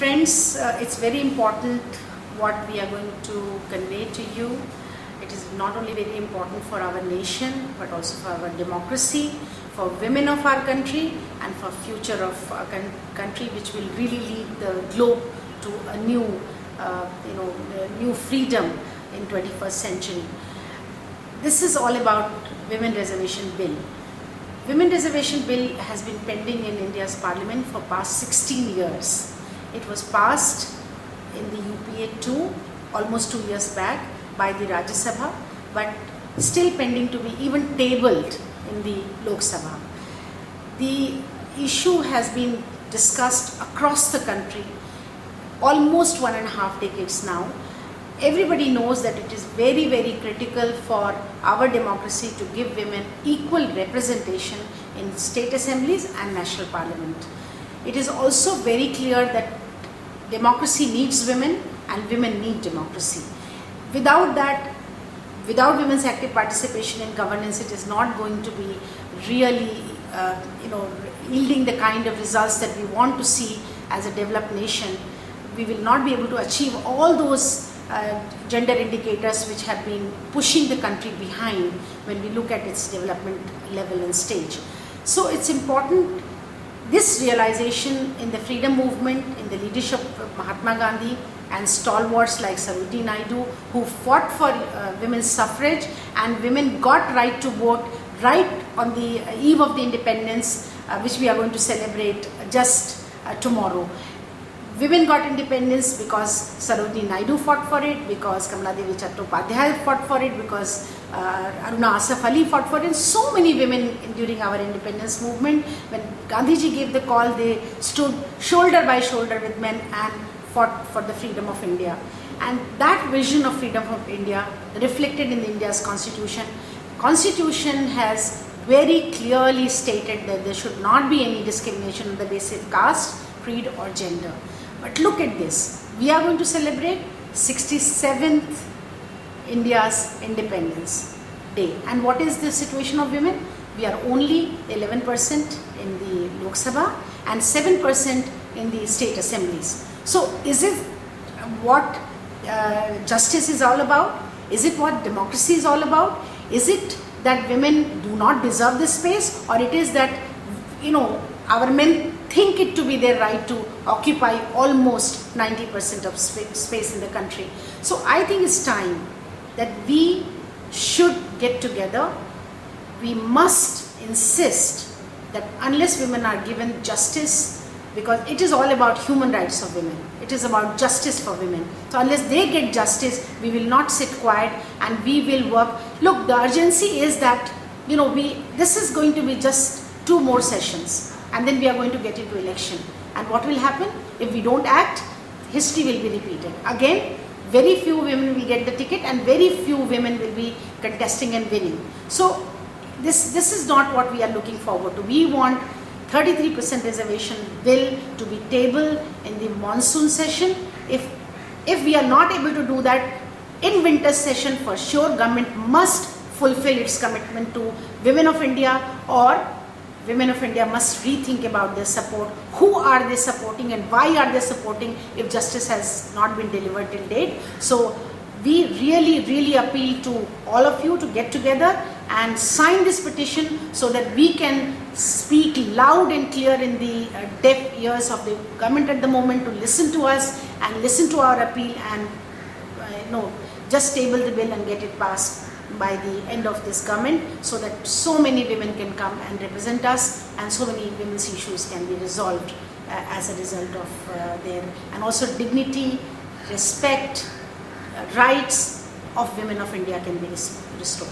Friends, it's very important what we are going to convey to you. It is not only very important for our nation, but also for our democracy, for women of our country, and for future of our country, which will really lead the globe to a new, new freedom in 21st century. This is all about Women Reservation Bill. Women Reservation Bill has been pending in India's Parliament for past 16 years. It was passed in the UPA 2 almost 2 years back by the Rajya Sabha, but still pending to be even tabled in the Lok Sabha. The issue has been discussed across the country almost 1.5 decades now. Everybody knows that it is very, very critical for our democracy to give women equal representation in state assemblies and national parliament. It is also very clear that democracy needs women and women need democracy. Without that, without women's active participation in governance, it is not going to be really, yielding the kind of results that we want to see as a developed nation. We will not be able to achieve all those gender indicators which have been pushing the country behind when we look at its development level and stage. So it's important, this realization in the freedom movement, in the leadership of Mahatma Gandhi and stalwarts like Sarojini Naidu, who fought for women's suffrage, and women got right to vote right on the eve of the independence, which we are going to celebrate just tomorrow. Women got independence because Sarojini Naidu fought for it, because Kamaladevi Chattopadhyay fought for it, because Aruna Asaf Ali fought for it, and so many women during our independence movement. When Gandhiji gave the call, they stood shoulder by shoulder with men and fought for the freedom of India. And that vision of freedom of India reflected in India's constitution. Constitution has very clearly stated that there should not be any discrimination on the basis of caste, creed or gender. But look at this, we are going to celebrate 67th India's Independence Day. And what is the situation of women? We are only 11% in the Lok Sabha and 7% in the state assemblies. So is it what justice is all about? Is it what democracy is all about? Is it that women do not deserve this space, or it is that, our men think it to be their right to occupy almost 90% of space in the country? So I think it's time that we should get together. We must insist that unless women are given justice, because it is all about human rights of women, it is about justice for women. So unless they get justice, we will not sit quiet and we will work. Look, the urgency is that, this is going to be just 2 more sessions, and then we are going to get into election. And what will happen? If we don't act, history will be repeated. Again, very few women will get the ticket and very few women will be contesting and winning. So this is not what we are looking forward to. We want 33% reservation bill to be tabled in the monsoon session. If we are not able to do that in winter session, for sure government must fulfill its commitment to women of India, or women of India must rethink about their support. Who are they supporting and why are they supporting if justice has not been delivered till date? So we really appeal to all of you to get together and sign this petition so that we can speak loud and clear in the deaf ears of the government at the moment, to listen to us and listen to our appeal, and just table the bill and get it passed by the end of this government, so that so many women can come and represent us and so many women's issues can be resolved as a result of their, and also dignity, respect, rights of women of India can be restored.